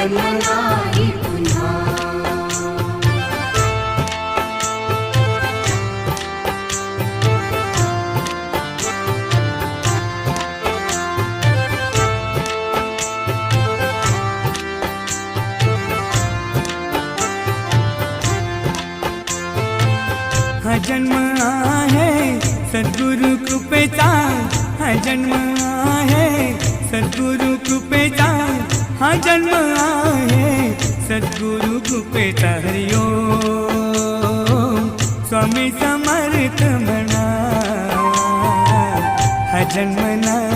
जन्म नाही पुन्हा. हा जन्म आहे सद्गुरु कृपेचा, हा जन्म आहे सद्गुरु कृपेचा, हा जन्म आहे सद्गुरु कृपेचा. हरि ओम स्वामी समर्थ म्हणा, हा जन्म नाही